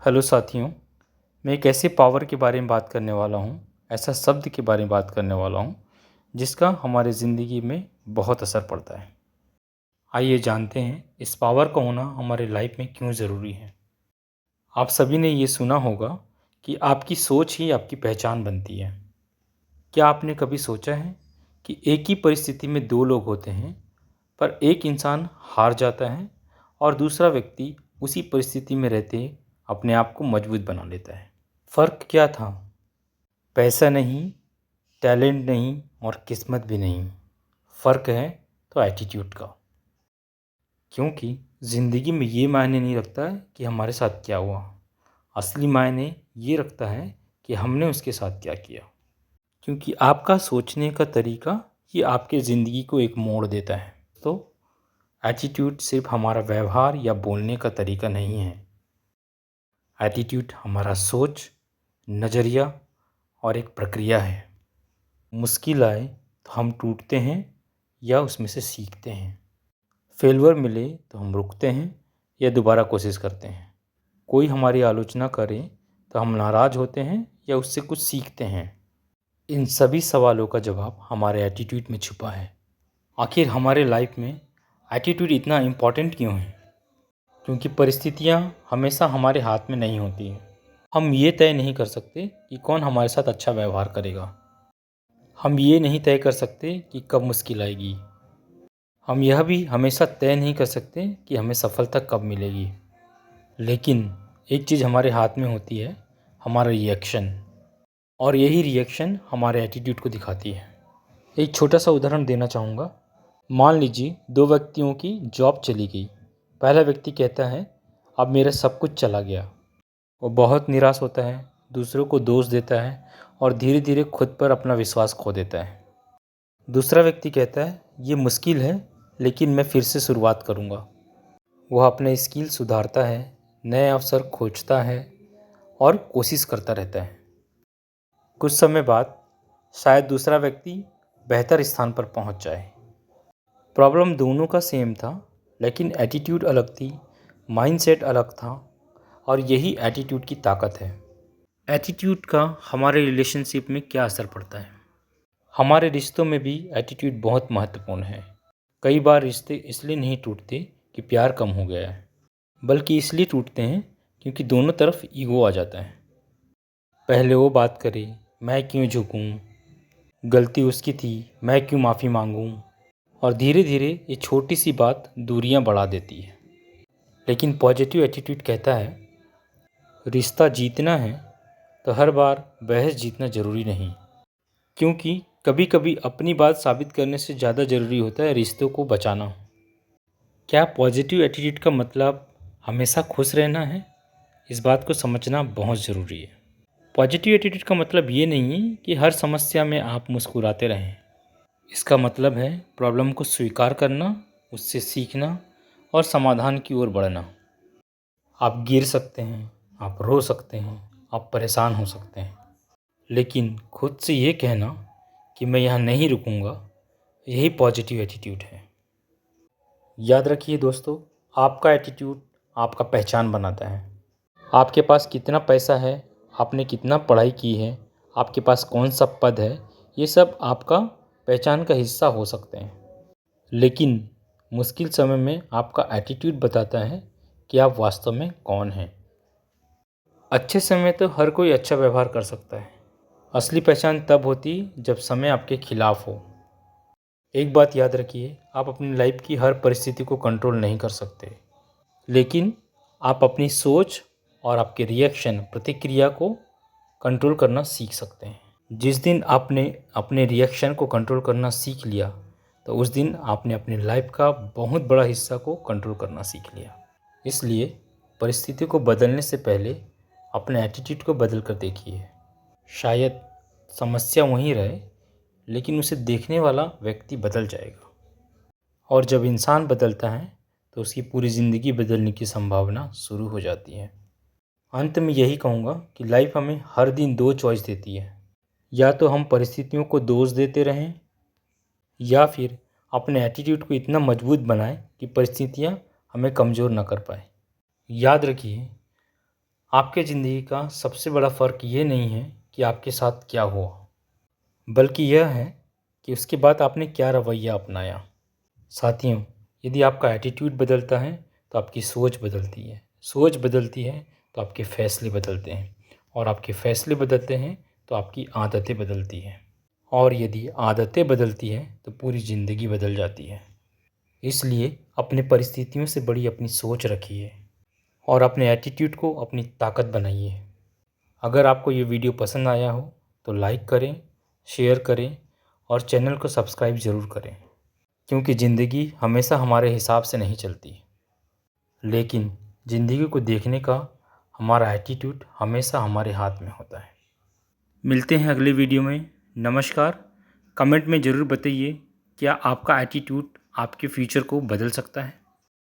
Hello साथियों, मैं एक ऐसे पावर के बारे में बात करने वाला हूँ, ऐसा शब्द के बारे में बात करने वाला हूँ, जिसका हमारे ज़िंदगी में बहुत असर पड़ता है। आइए जानते हैं इस पावर का होना हमारे लाइफ में क्यों ज़रूरी है। आप सभी ने ये सुना होगा कि आपकी सोच ही आपकी पहचान बनती है। क्या आपने कभी सोचा है कि एक ही परिस्थिति में दो लोग होते हैं, पर एक इंसान हार जाता है और दूसरा व्यक्ति उसी परिस्थिति में रहते अपने आप को मजबूत बना लेता है। फ़र्क क्या था? पैसा नहीं, टैलेंट नहीं और किस्मत भी नहीं। फ़र्क है तो एटीट्यूड का। क्योंकि ज़िंदगी में ये मायने नहीं रखता है कि हमारे साथ क्या हुआ, असली मायने ये रखता है कि हमने उसके साथ क्या किया। क्योंकि आपका सोचने का तरीका ये आपके ज़िंदगी को एक मोड़ देता है। तो एटीट्यूड सिर्फ हमारा व्यवहार या बोलने का तरीका नहीं है। एटीट्यूड हमारा सोच, नज़रिया और एक प्रक्रिया है। मुश्किल आए तो हम टूटते हैं या उसमें से सीखते हैं। फेल्यूर मिले तो हम रुकते हैं या दोबारा कोशिश करते हैं। कोई हमारी आलोचना करे तो हम नाराज़ होते हैं या उससे कुछ सीखते हैं। इन सभी सवालों का जवाब हमारे एटीट्यूड में छुपा है। आखिर हमारे लाइफ में एटीट्यूड इतना इम्पॉर्टेंट क्यों है? क्योंकि परिस्थितियाँ हमेशा हमारे हाथ में नहीं होती हैं। हम ये तय नहीं कर सकते कि कौन हमारे साथ अच्छा व्यवहार करेगा। हम ये नहीं तय कर सकते कि कब मुश्किल आएगी। हम यह भी हमेशा तय नहीं कर सकते कि हमें सफलता कब मिलेगी। लेकिन एक चीज़ हमारे हाथ में होती है, हमारा रिएक्शन। और यही रिएक्शन हमारे एटीट्यूड को दिखाती है। एक छोटा सा उदाहरण देना चाहूँगा। मान लीजिए दो व्यक्तियों की जॉब चली गई। पहला व्यक्ति कहता है अब मेरा सब कुछ चला गया। वो बहुत निराश होता है, दूसरों को दोष देता है और धीरे धीरे खुद पर अपना विश्वास खो देता है। दूसरा व्यक्ति कहता है ये मुश्किल है लेकिन मैं फिर से शुरुआत करूँगा। वह अपने स्किल सुधारता है, नए अवसर खोजता है और कोशिश करता रहता है। कुछ समय बाद शायद दूसरा व्यक्ति बेहतर स्थान पर पहुँच जाए। प्रॉब्लम दोनों का सेम था, लेकिन एटीट्यूड अलग थी, माइंडसेट अलग था और यही एटीट्यूड की ताकत है। एटीट्यूड का हमारे रिलेशनशिप में क्या असर पड़ता है? हमारे रिश्तों में भी एटीट्यूड बहुत महत्वपूर्ण है। कई बार रिश्ते इसलिए नहीं टूटते कि प्यार कम हो गया है, बल्कि इसलिए टूटते हैं क्योंकि दोनों तरफ ईगो आ जाता है। पहले वो बात करे, मैं क्यों झुकूं, गलती उसकी थी, मैं क्यों माफ़ी मांगूं, और धीरे धीरे ये छोटी सी बात दूरियां बढ़ा देती है। लेकिन पॉजिटिव एटीट्यूड कहता है रिश्ता जीतना है तो हर बार बहस जीतना ज़रूरी नहीं। क्योंकि कभी कभी अपनी बात साबित करने से ज़्यादा ज़रूरी होता है रिश्तों को बचाना। क्या पॉजिटिव एटीट्यूड का मतलब हमेशा खुश रहना है? इस बात को समझना बहुत ज़रूरी है। पॉजिटिव एटीट्यूड का मतलब ये नहीं है कि हर समस्या में आप मुस्कुराते रहें। इसका मतलब है प्रॉब्लम को स्वीकार करना, उससे सीखना और समाधान की ओर बढ़ना। आप गिर सकते हैं, आप रो सकते हैं, आप परेशान हो सकते हैं, लेकिन खुद से ये कहना कि मैं यहाँ नहीं रुकूंगा, यही पॉजिटिव एटीट्यूड है। याद रखिए दोस्तों, आपका एटीट्यूड आपका पहचान बनाता है। आपके पास कितना पैसा है, आपने कितना पढ़ाई की है, आपके पास कौन सा पद है, ये सब आपका पहचान का हिस्सा हो सकते हैं। लेकिन मुश्किल समय में आपका एटीट्यूड बताता है कि आप वास्तव में कौन हैं। अच्छे समय तो हर कोई अच्छा व्यवहार कर सकता है। असली पहचान तब होती जब समय आपके खिलाफ हो। एक बात याद रखिए, आप अपनी लाइफ की हर परिस्थिति को कंट्रोल नहीं कर सकते, लेकिन आप अपनी सोच और आपके रिएक्शन प्रतिक्रिया को कंट्रोल करना सीख सकते हैं। जिस दिन आपने अपने रिएक्शन को कंट्रोल करना सीख लिया, तो उस दिन आपने अपनी लाइफ का बहुत बड़ा हिस्सा को कंट्रोल करना सीख लिया। इसलिए परिस्थिति को बदलने से पहले अपने एटीट्यूड को बदल कर देखिए। शायद समस्या वहीं रहे, लेकिन उसे देखने वाला व्यक्ति बदल जाएगा। और जब इंसान बदलता है तो उसकी पूरी ज़िंदगी बदलने की संभावना शुरू हो जाती है। अंत में यही कहूँगा कि लाइफ हमें हर दिन दो चॉइस देती है। या तो हम परिस्थितियों को दोष देते रहें, या फिर अपने एटीट्यूड को इतना मजबूत बनाएं कि परिस्थितियाँ हमें कमज़ोर न कर पाए। याद रखिए, आपके ज़िंदगी का सबसे बड़ा फ़र्क ये नहीं है कि आपके साथ क्या हुआ, बल्कि यह है कि उसके बाद आपने क्या रवैया अपनाया। साथियों, यदि आपका एटीट्यूड बदलता है तो आपकी सोच बदलती है, सोच बदलती है तो आपके फ़ैसले बदलते हैं, और आपके फ़ैसले बदलते हैं तो आपकी आदतें बदलती हैं, और यदि आदतें बदलती हैं तो पूरी ज़िंदगी बदल जाती है। इसलिए अपने परिस्थितियों से बड़ी अपनी सोच रखिए और अपने एटीट्यूड को अपनी ताकत बनाइए। अगर आपको ये वीडियो पसंद आया हो तो लाइक करें, शेयर करें और चैनल को सब्सक्राइब ज़रूर करें, क्योंकि ज़िंदगी हमेशा हमारे हिसाब से नहीं चलती, लेकिन ज़िंदगी को देखने का हमारा एटीट्यूड हमेशा हमारे हाथ में होता है। मिलते हैं अगले वीडियो में। नमस्कार। कमेंट में ज़रूर बताइए, क्या आपका एटीट्यूड आपके फ्यूचर को बदल सकता है।